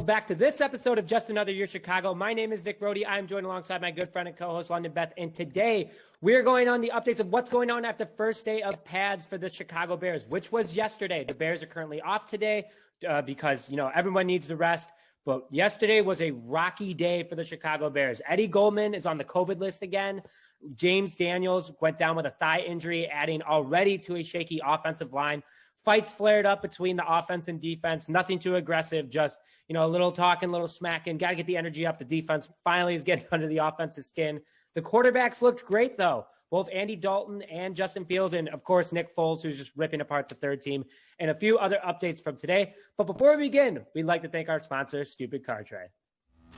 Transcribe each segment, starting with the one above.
back to this episode of Just Another Year Chicago. My name is Nick Brody. I'm joined alongside my good friend and co-host London Beth. And today we're going on the updates of what's going on after the first day of pads for the Chicago Bears, which was yesterday. The Bears are currently off today because, everyone needs to rest. But yesterday was a rocky day for the Chicago Bears. Eddie Goldman is on the COVID list again. James Daniels went down with a thigh injury, adding already to a shaky offensive line. Fights flared up between the offense and defense. Nothing too aggressive, just, a little talking, a little smacking. Got to get the energy up. The defense finally is getting under the offensive skin. The quarterbacks looked great, though. Both Andy Dalton and Justin Fields, and, of course, Nick Foles, who's just ripping apart the third team, and a few other updates from today. But before we begin, we'd like to thank our sponsor, Stupid Car Tray.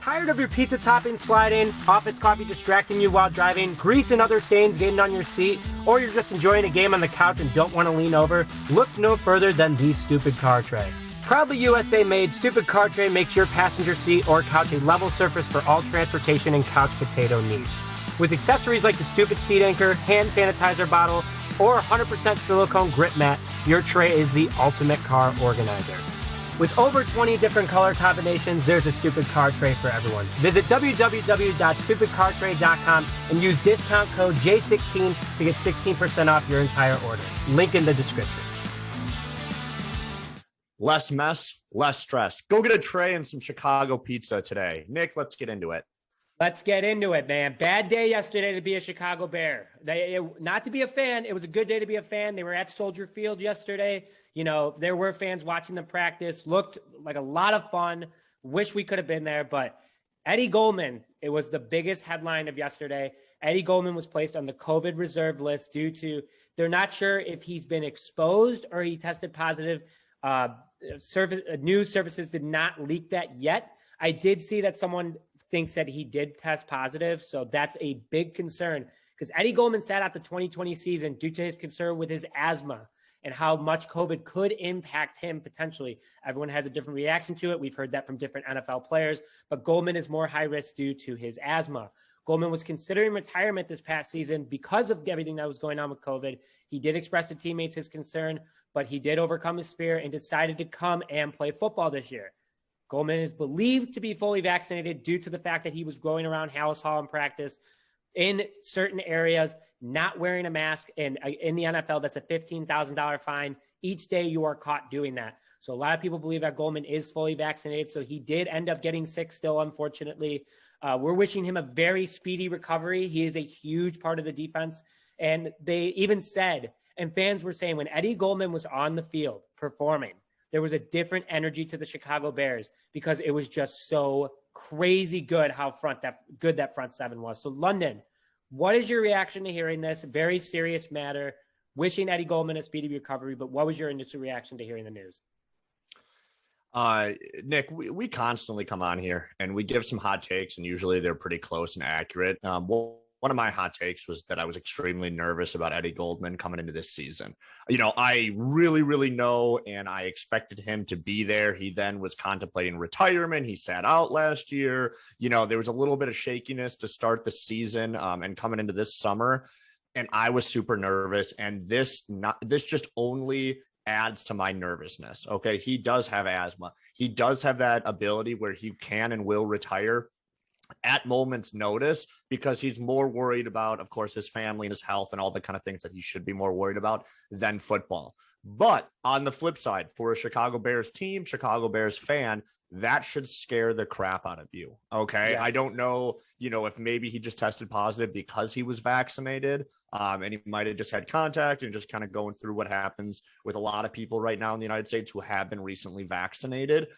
Tired of your pizza topping sliding, office coffee distracting you while driving, grease and other stains getting on your seat, or you're just enjoying a game on the couch and don't want to lean over? Look no further than the Stupid Car Tray. Proudly USA made, Stupid Car Tray makes your passenger seat or couch a level surface for all transportation and couch potato needs. With accessories like the Stupid Seat Anchor, hand sanitizer bottle, or 100% silicone grip mat, your tray is the ultimate car organizer. With over 20 different color combinations, there's a Stupid Car Tray for everyone. Visit www.stupidcartray.com and use discount code J16 to get 16% off your entire order. Link in the description. Less mess, less stress. Go get a tray and some Chicago pizza today. Nick, let's get into it. Let's get into it, man. Bad day yesterday to be a Chicago Bear. Not to be a fan. It was a good day to be a fan. They were at Soldier Field yesterday. There were fans watching them practice. Looked like a lot of fun. Wish we could have been there. But Eddie Goldman, it was the biggest headline of yesterday. Eddie Goldman was placed on the COVID reserve list due to, they're not sure if he's been exposed or he tested positive. News services did not leak that yet. I did see that someone thinks that he did test positive. So that's a big concern because Eddie Goldman sat out the 2020 season due to his concern with his asthma and how much COVID could impact him potentially. Everyone has a different reaction to it. We've heard that from different NFL players, but Goldman is more high risk due to his asthma. Goldman was considering retirement this past season because of everything that was going on with COVID. He did express to teammates his concern, but he did overcome his fear and decided to come and play football this year. Goldman is believed to be fully vaccinated due to the fact that he was going around Hallis Hall in practice in certain areas, not wearing a mask. And in the NFL, that's a $15,000 fine each day you are caught doing that. So a lot of people believe that Goldman is fully vaccinated. So he did end up getting sick still, unfortunately. We're wishing him a very speedy recovery. He is a huge part of the defense. And they even said, and fans were saying, when Eddie Goldman was on the field performing, there was a different energy to the Chicago Bears because it was just so crazy good how good that front seven was. So London, what is your reaction to hearing this? Very serious matter. Wishing Eddie Goldman a speedy recovery, but what was your initial reaction to hearing the news? Nick, we constantly come on here and we give some hot takes, and usually they're pretty close and accurate. One of my hot takes was that I was extremely nervous about Eddie Goldman coming into this season. I really, really know, and I expected him to be there. He then was contemplating retirement. He sat out last year. There was a little bit of shakiness to start the season and coming into this summer. And I was super nervous. And this just only adds to my nervousness. Okay. He does have asthma. He does have that ability where he can and will retire at moment's notice because he's more worried about, of course, his family and his health and all the kind of things that he should be more worried about than football. But on the flip side, for a Chicago Bears team, Chicago Bears fan, that should scare the crap out of you. Okay. Yes. I don't know, if maybe he just tested positive because he was vaccinated and he might've just had contact and just kind of going through what happens with a lot of people right now in the United States who have been recently vaccinated.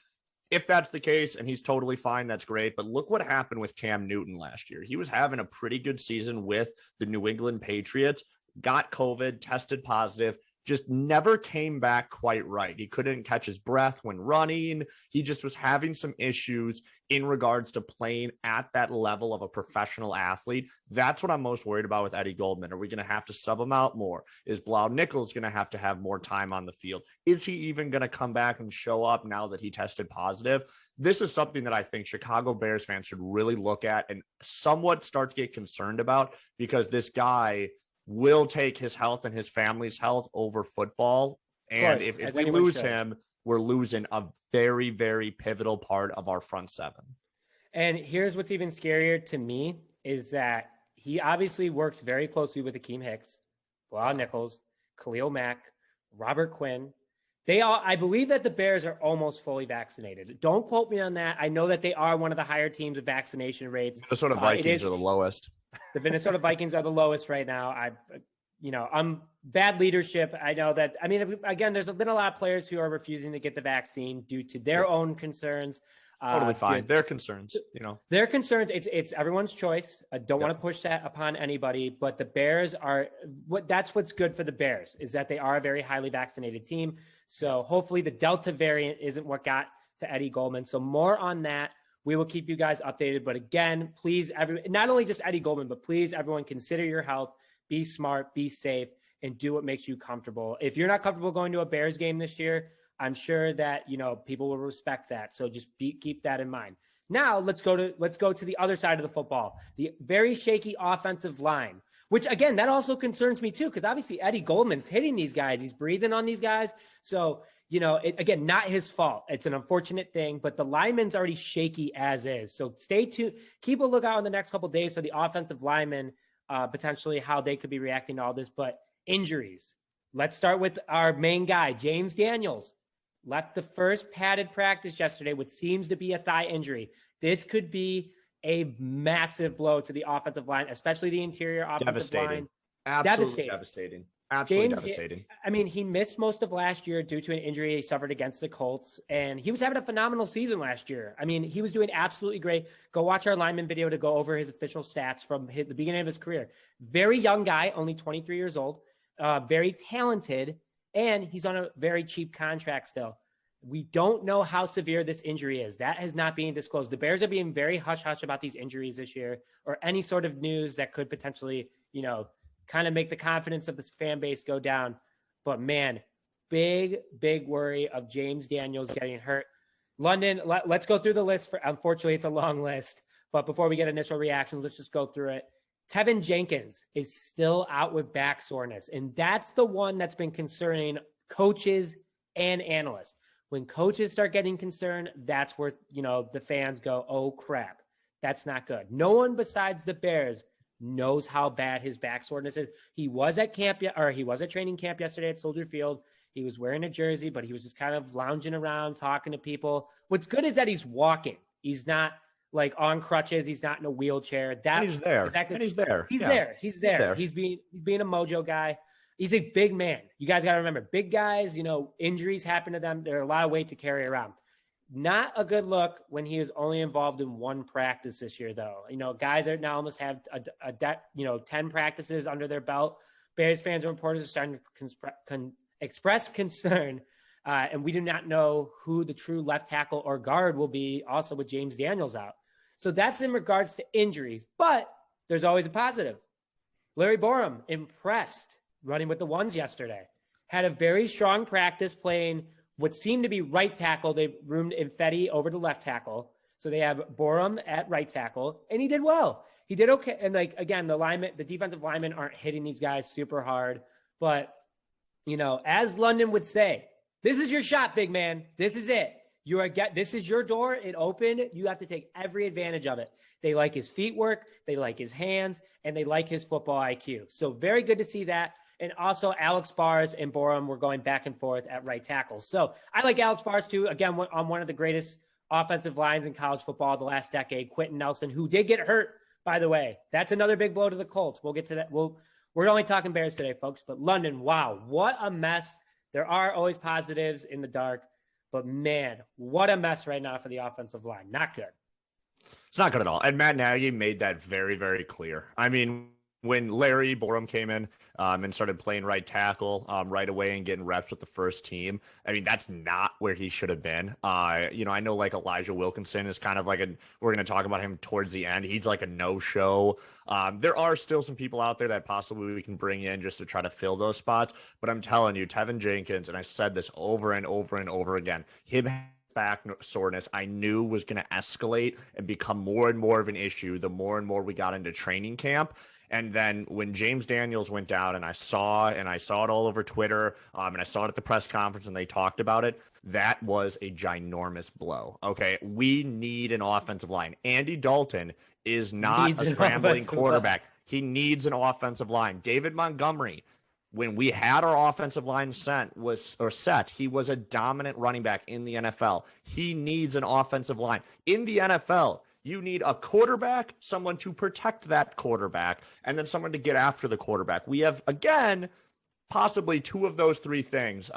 If that's the case and he's totally fine, that's great. But look what happened with Cam Newton last year. He was having a pretty good season with the New England Patriots, got COVID, tested positive, just never came back quite right. He couldn't catch his breath when running. He just was having some issues in regards to playing at that level of a professional athlete. That's what I'm most worried about with Eddie Goldman. Are we going to have to sub him out more? Is Blau Nichols going to have more time on the field? Is he even going to come back and show up now that he tested positive? This is something that I think Chicago Bears fans should really look at and somewhat start to get concerned about, because this guy will take his health and his family's health over football. And if we lose him, we're losing a very, very pivotal part of our front seven. And here's what's even scarier to me is that he obviously works very closely with Akeem Hicks, Bilal Nichols, Khalil Mack, Robert Quinn. I believe that the Bears are almost fully vaccinated. Don't quote me on that. I know that they are one of the higher teams of vaccination rates. Minnesota Vikings are the lowest. The Minnesota Vikings are the lowest right now. I'm bad leadership. I know that. I mean, again, there's been a lot of players who are refusing to get the vaccine due to their own concerns. Totally fine. Their concerns, Their concerns. It's everyone's choice. I don't want to push that upon anybody, but the Bears are that's what's good for the Bears is that they are a very highly vaccinated team. So hopefully the Delta variant isn't what got to Eddie Goldman. So more on that. We will keep you guys updated. But again, please, not only just Eddie Goldman, but please, everyone, consider your health. Be smart, be safe, and do what makes you comfortable. If you're not comfortable going to a Bears game this year, I'm sure that, people will respect that. So just keep that in mind. Now let's go to the other side of the football, the very shaky offensive line, which again, that also concerns me too, because obviously Eddie Goldman's hitting these guys. He's breathing on these guys. So, again, not his fault. It's an unfortunate thing, but the lineman's already shaky as is. So stay tuned. Keep a lookout in the next couple of days for the offensive linemen, potentially how they could be reacting to all this, but injuries. Let's start with our main guy, James Daniels. Left the first padded practice yesterday, which seems to be a thigh injury. This could be a massive blow to the offensive line, especially the interior offensive line. Absolutely devastating. Absolutely devastating. I mean, he missed most of last year due to an injury he suffered against the Colts, and he was having a phenomenal season last year. I mean, he was doing absolutely great. Go watch our lineman video to go over his official stats from the beginning of his career. Very young guy, only 23 years old, very talented, and he's on a very cheap contract still. We don't know how severe this injury is. That has not been disclosed. The Bears are being very hush-hush about these injuries this year or any sort of news that could potentially, kind of make the confidence of this fan base go down. But, man, big worry of James Daniels getting hurt. London, let's go through the list. Unfortunately, it's a long list. But before we get initial reactions, let's just go through it. Tevin Jenkins is still out with back soreness, and that's the one that's been concerning coaches and analysts. When coaches start getting concerned, that's where, the fans go, oh, crap, that's not good. No one besides the Bears knows how bad his back soreness is. He was at training camp yesterday at Soldier Field. He was wearing a jersey, but he was just kind of lounging around, talking to people. What's good is that he's walking. He's not like on crutches. He's not in a wheelchair. He's there. He's there. He's there. He's being a mojo guy. He's a big man. You guys got to remember, big guys, injuries happen to them. There are a lot of weight to carry around. Not a good look when he was only involved in one practice this year, though. Guys are now almost have 10 practices under their belt. Bears fans and reporters are starting to express concern, and we do not know who the true left tackle or guard will be, also with James Daniels out. So that's in regards to injuries, but there's always a positive. Larry Borum, impressed, running with the ones yesterday. Had a very strong practice playing what seemed to be right tackle. They roomed Infetti over to left tackle. So they have Borum at right tackle, and he did well. He did okay. And again, the defensive linemen aren't hitting these guys super hard. But, as London would say, this is your shot, big man. This is it. This is your door. It opened. You have to take every advantage of it. They like his feet work. They like his hands, and they like his football IQ. So very good to see that. And also Alex Bars and Borum were going back and forth at right tackle. So I like Alex Bars too. Again, on one of the greatest offensive lines in college football the last decade, Quentin Nelson, who did get hurt, by the way. That's another big blow to the Colts. We'll get to that. We're only talking Bears today, folks. But London, wow, what a mess. There are always positives in the dark. But, man, what a mess right now for the offensive line. Not good. It's not good at all. And Matt Nagy made that very, very clear. I mean, when Larry Borum came in and started playing right tackle right away and getting reps with the first team, I mean, that's not where he should have been. I know like Elijah Wilkinson is kind of like we're going to talk about him towards the end. He's like a no-show. There are still some people out there that possibly we can bring in just to try to fill those spots. But I'm telling you, Tevin Jenkins, and I said this over and over and over again, him back soreness I knew was going to escalate and become more and more of an issue the more and more we got into training camp. And then when James Daniels went down, and I saw it all over Twitter, and I saw it at the press conference, and they talked about it. That was a ginormous blow. Okay, we need an offensive line. Andy Dalton is not Needs a an scrambling offensive quarterback. He needs an offensive line. David Montgomery, when we had our offensive line set, he was a dominant running back in the NFL. He needs an offensive line. In the NFL, you need a quarterback, someone to protect that quarterback, and then someone to get after the quarterback. We have, again, possibly two of those three things.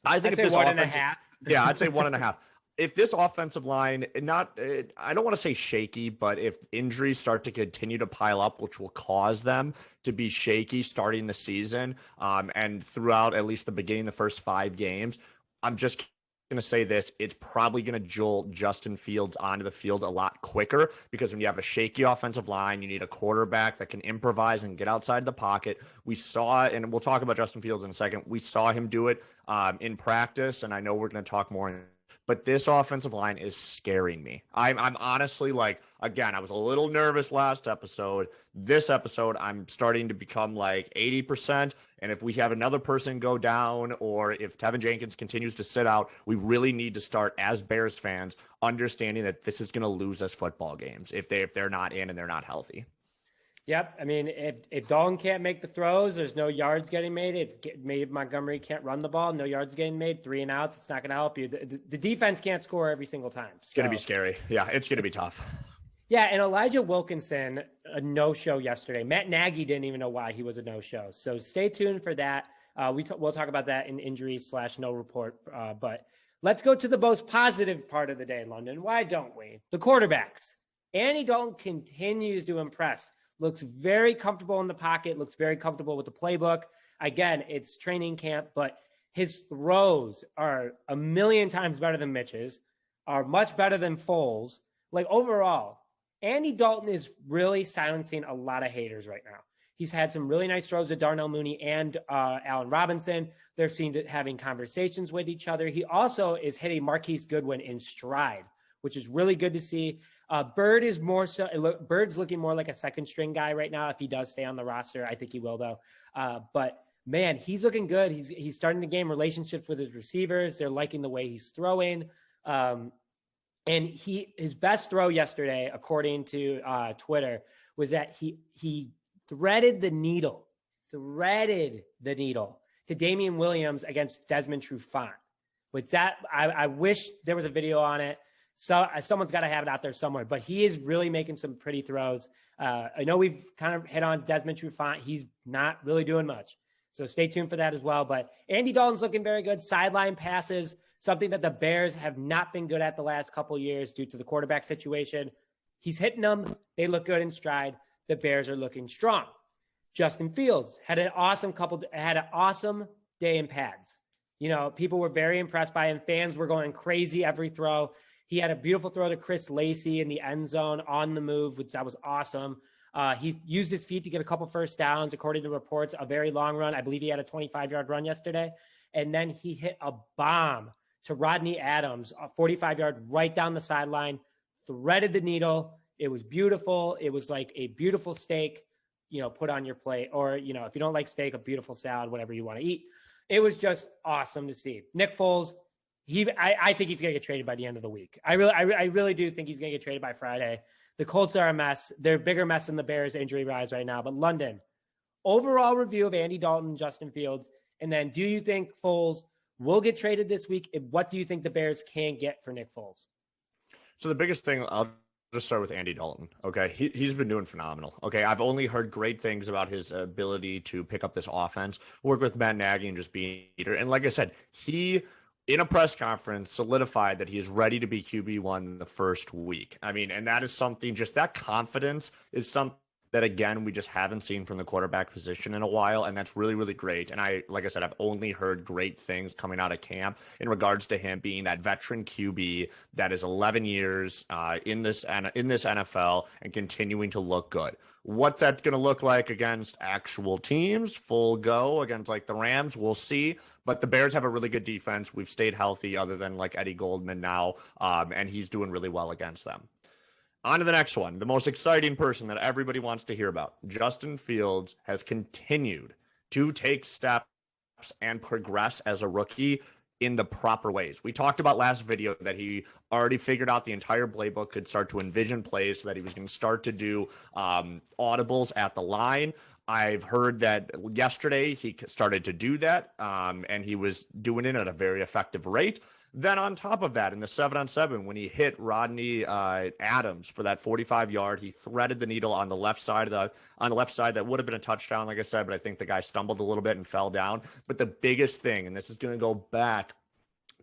I think I'd say one and a half. Yeah, I'd say 1.5. If this offensive line, I don't want to say shaky, but if injuries start to continue to pile up, which will cause them to be shaky starting the season, and throughout at least the beginning, the first 5 games, I'm just going to say this, it's probably going to jolt Justin Fields onto the field a lot quicker, because when you have a shaky offensive line, you need a quarterback that can improvise and get outside the pocket. We saw, and we'll talk about Justin Fields in a second, we saw him do it in practice, and I know we're going to talk more, but this offensive line is scaring me. I'm honestly, like, again, I was a little nervous last episode. This episode, I'm starting to become like 80%. And if we have another person go down, or if Tevin Jenkins continues to sit out, we really need to start, as Bears fans, understanding that this is going to lose us football games if they're not in and they're not healthy. Yep. I mean, if Dalton can't make the throws, there's no yards getting made. If Montgomery can't run the ball, no yards getting made, 3 and outs, it's not going to help you. The defense can't score every single time. It's going to be scary. Yeah, it's going to be tough. Yeah, and Elijah Wilkinson, a no-show yesterday. Matt Nagy didn't even know why he was a no-show. So stay tuned for that. We'll talk about that in injuries/no report. But let's go to the most positive part of the day in London. Why don't we? The quarterbacks. Andy Dalton continues to impress. Looks very comfortable in the pocket, looks very comfortable with the playbook. Again, it's training camp, but his throws are a million times better than Mitch's, are much better than Foles. Like, overall, Andy Dalton is really silencing a lot of haters right now. He's had some really nice throws to Darnell Mooney and Allen Robinson. They're seen having conversations with each other. He also is hitting Marquise Goodwin in stride, which is really good to see. Bird's looking more like a second string guy right now. If he does stay on the roster, I think he will, though. But man, he's looking good. He's starting to gain relationships with his receivers. They're liking the way he's throwing. And his best throw yesterday, according to Twitter, was that he threaded the needle to Damian Williams against Desmond Trufant. With that, I wish there was a video on it. So someone's got to have it out there somewhere, but he is really making some pretty throws. I know we've kind of hit on Desmond Trufant. He's not really doing much. So stay tuned for that as well. But Andy Dalton's looking very good. Sideline passes, something that the Bears have not been good at the last couple of years due to the quarterback situation. He's hitting them. They look good in stride. The Bears are looking strong. Justin Fields had an awesome day in pads. You know, people were very impressed by him. Fans were going crazy every throw. He had a beautiful throw to Chris Lacey in the end zone on the move, which that was awesome. He used his feet to get a couple first downs, according to reports, a very long run. I believe he had a 25-yard run yesterday. And then he hit a bomb to Rodney Adams, a 45-yard right down the sideline, threaded the needle. It was beautiful. It was like a beautiful steak, put on your plate. Or, if you don't like steak, a beautiful salad, whatever you want to eat. It was just awesome to see. Nick Foles, I think he's going to get traded by the end of the week. I really do think he's going to get traded by Friday. The Colts are a mess. They're a bigger mess than the Bears injury rise right now. But London, overall review of Andy Dalton, Justin Fields, and then do you think Foles will get traded this week? And what do you think the Bears can get for Nick Foles? So the biggest thing, I'll just start with Andy Dalton. Okay. He's been doing phenomenal. Okay. I've only heard great things about his ability to pick up this offense, work with Matt Nagy and just be a leader. And like I said, he, in a press conference, solidified that he is ready to be QB1 the first week. I mean, and that is something, just that confidence is something that, again, we just haven't seen from the quarterback position in a while. And that's really, really great. And like I said, I've only heard great things coming out of camp in regards to him being that veteran QB that is 11 years in this NFL and continuing to look good. What's that going to look like against actual teams? Full go against like the Rams? We'll see. But the Bears have a really good defense. We've stayed healthy other than like Eddie Goldman now. And he's doing really well against them. On to the next one. The most exciting person that everybody wants to hear about. Justin Fields has continued to take steps and progress as a rookie in the proper ways. We talked about last video that he already figured out the entire playbook, could start to envision plays so that he was going to start to do audibles at the line. I've heard that yesterday he started to do that, and he was doing it at a very effective rate. Then on top of that, in the 7-on-7, when he hit Rodney Adams for that 45-yard, he threaded the needle on the left side that would have been a touchdown, like I said, but I think the guy stumbled a little bit and fell down. But the biggest thing, and this is going to go back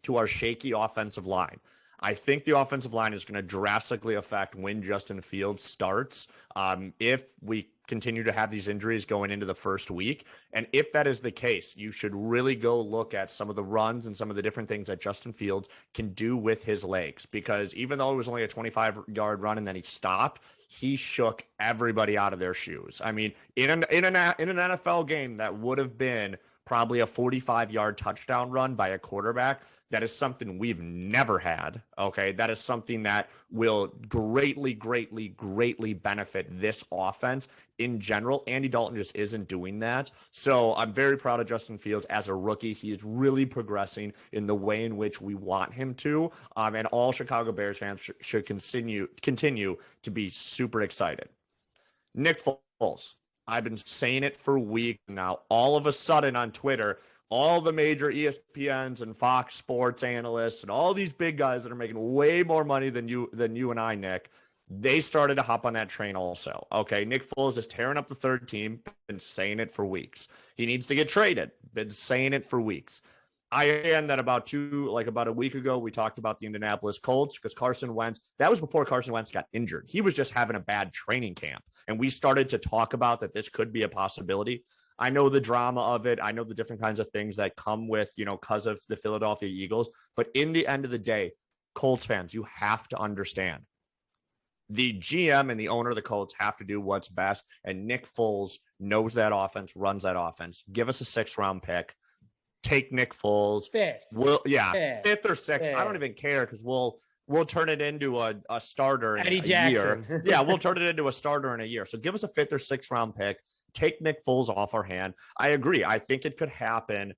to our shaky offensive line, I think the offensive line is going to drastically affect when Justin Fields starts if we continue to have these injuries going into the first week. And if that is the case, you should really go look at some of the runs and some of the different things that Justin Fields can do with his legs, because even though it was only a 25-yard run and then he stopped, he shook everybody out of their shoes. I mean, in an NFL game that would have been probably a 45-yard touchdown run by a quarterback, that is something we've never had. Okay. That is something that will greatly benefit this offense in general. Andy Dalton just isn't doing that. So I'm very proud of Justin Fields as a rookie. He is really progressing in the way in which we want him to. And all Chicago Bears fans should continue to be super excited. Nick Foles. I've been saying it for weeks now. All of a sudden on Twitter, all the major ESPNs and Fox Sports analysts and all these big guys that are making way more money than you and I, Nick, they started to hop on that train also. Okay, Nick Foles is tearing up the third team. Been saying it for weeks. He needs to get traded. Been saying it for weeks. I understand that about a week ago, we talked about the Indianapolis Colts because Carson Wentz, that was before Carson Wentz got injured. He was just having a bad training camp. And we started to talk about that this could be a possibility. I know the drama of it. I know the different kinds of things that come with, because of the Philadelphia Eagles. But in the end of the day, Colts fans, you have to understand. The GM and the owner of the Colts have to do what's best. And Nick Foles knows that offense, runs that offense. Give us a 6th-round pick. Take Nick Foles. Fifth. Fifth or sixth. I don't even care because we'll turn it into a starter in Eddie a Jackson. year. Yeah, we'll turn it into a starter in a year. So give us a 5th or 6th round pick. Take Nick Foles off our hand. I agree. I think it could happen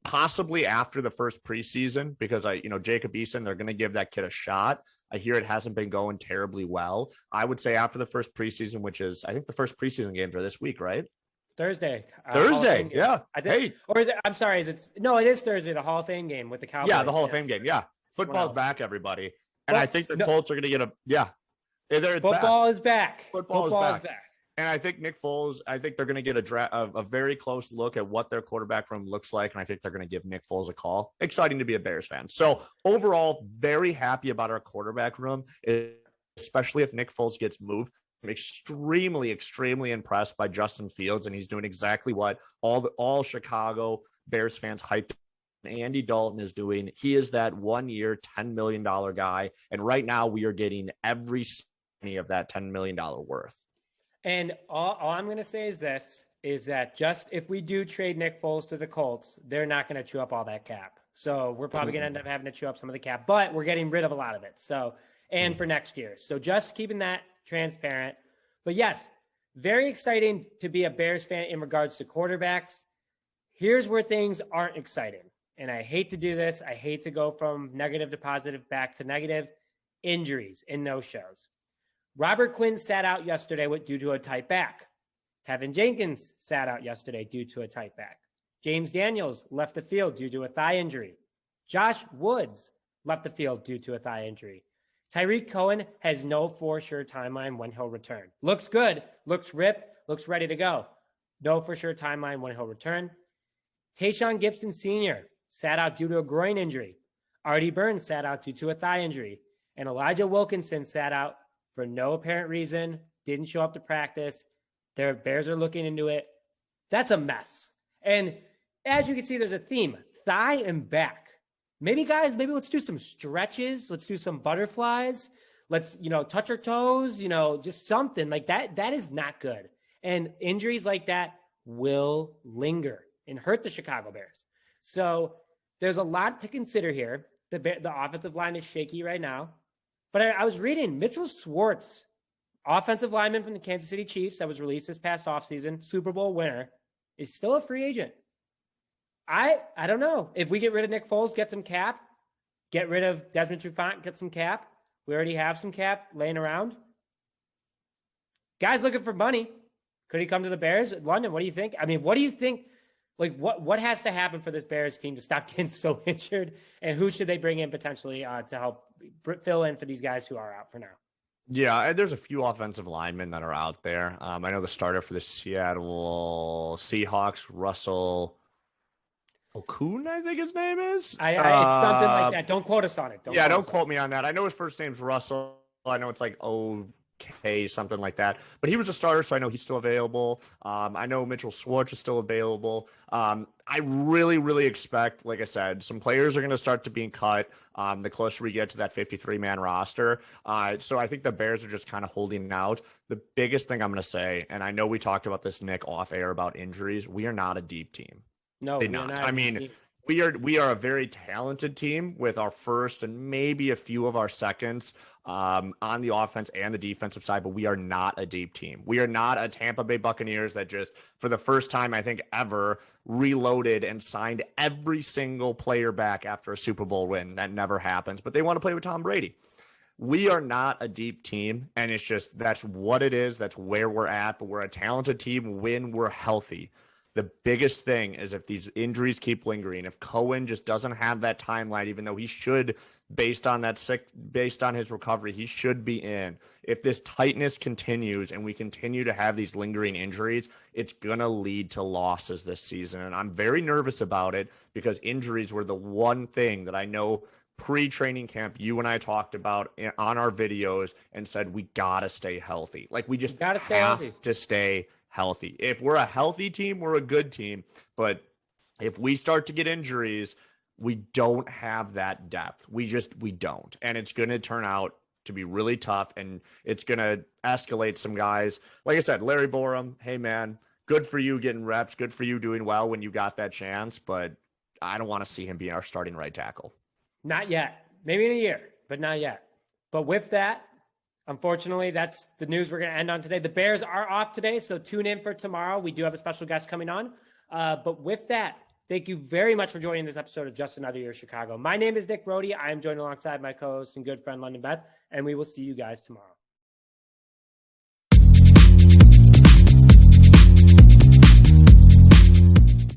possibly after the first preseason because Jacob Eason, they're going to give that kid a shot. I hear it hasn't been going terribly well. I would say after the first preseason, which is, I think the first preseason games are this week, right? Thursday. Yeah. I think, or is it? I'm sorry. It is Thursday. The Hall of Fame game with the Cowboys. Yeah, the Hall of Fame game. Yeah, football's back, everybody, and I think the Colts are going to get Football is back. Football is back. And I think Nick Foles. I think they're going to get a very close look at what their quarterback room looks like, and I think they're going to give Nick Foles a call. Exciting to be a Bears fan. So overall, very happy about our quarterback room, especially if Nick Foles gets moved. I'm extremely impressed by Justin Fields, and he's doing exactly what all Chicago Bears fans hyped Andy Dalton is doing. He is that 1-year, $10 million guy, and right now we are getting every penny of that $10 million worth. And all I'm going to say is that just if we do trade Nick Foles to the Colts, they're not going to chew up all that cap. So we're probably going to end up having to chew up some of the cap, but we're getting rid of a lot of it. So, and for next year. So just keeping that transparent. But yes, very exciting to be a Bears fan in regards to quarterbacks. Here's where things aren't exciting. And I hate to do this. I hate to go from negative to positive back to negative. Injuries and no-shows. Robert Quinn sat out yesterday due to a tight back. Tevin Jenkins sat out yesterday due to a tight back. James Daniels left the field due to a thigh injury. Josh Woods left the field due to a thigh injury. Tarik Cohen has no for sure timeline when he'll return. Looks good, looks ripped, looks ready to go. No for sure timeline when he'll return. Tayshaun Gibson Sr. sat out due to a groin injury. Artie Burns sat out due to a thigh injury. And Elijah Wilkinson sat out for no apparent reason, didn't show up to practice. Their Bears are looking into it. That's a mess. And as you can see, there's a theme, thigh and back. Maybe let's do some stretches. Let's do some butterflies. Let's, touch our toes, just something like that. That is not good. And injuries like that will linger and hurt the Chicago Bears. So there's a lot to consider here. The offensive line is shaky right now. But I was reading Mitchell Schwartz, offensive lineman from the Kansas City Chiefs that was released this past offseason, Super Bowl winner, is still a free agent. I don't know. If we get rid of Nick Foles, get some cap, get rid of Desmond Trufant, get some cap. We already have some cap laying around. Guy's looking for money. Could he come to the Bears? London, what do you think? I mean, what do you think? Like, what has to happen for this Bears team to stop getting so injured? And who should they bring in potentially to help fill in for these guys who are out for now? Yeah, there's a few offensive linemen that are out there. I know the starter for the Seattle Seahawks, Russell Okun, I think his name is. It's something like that. Don't quote us on it. Don't quote me on that. I know his first name's Russell. I know it's like OK, something like that. But he was a starter, so I know he's still available. I know Mitchell Schwartz is still available. I really, really expect, like I said, some players are going to start to being cut the closer we get to that 53-man roster. So I think the Bears are just kind of holding out. The biggest thing I'm going to say, and I know we talked about this, Nick, off air about injuries, we are not a deep team. No, we're not. I mean, we are a very talented team with our first and maybe a few of our seconds on the offense and the defensive side, but we are not a deep team. We are not a Tampa Bay Buccaneers that just, for the first time, I think ever, reloaded and signed every single player back after a Super Bowl win. That never happens, but they want to play with Tom Brady. We are not a deep team, and it's just, that's what it is. That's where we're at, but we're a talented team when we're healthy. The biggest thing is if these injuries keep lingering, if Cohen just doesn't have that timeline, even though he should, based on his recovery, he should be in. If this tightness continues and we continue to have these lingering injuries, it's going to lead to losses this season. And I'm very nervous about it because injuries were the one thing that I know pre-training camp you and I talked about on our videos and said we got to stay healthy. Like we just have to stay healthy. If we're a healthy team, we're a good team. But if we start to get injuries, we don't have that depth. We don't. And it's going to turn out to be really tough, and it's going to escalate some guys. Like I said, Larry Borum, hey man, good for you getting reps. Good for you doing well when you got that chance. But I don't want to see him be our starting right tackle. Not yet. Maybe in a year, but not yet. But with that, unfortunately, that's the news we're going to end on today. The Bears are off today, so tune in for tomorrow. We do have a special guest coming on. But with that, thank you very much for joining this episode of Just Another Year Chicago. My name is Nick Brody. I am joined alongside my co-host and good friend, London Beth, and we will see you guys tomorrow.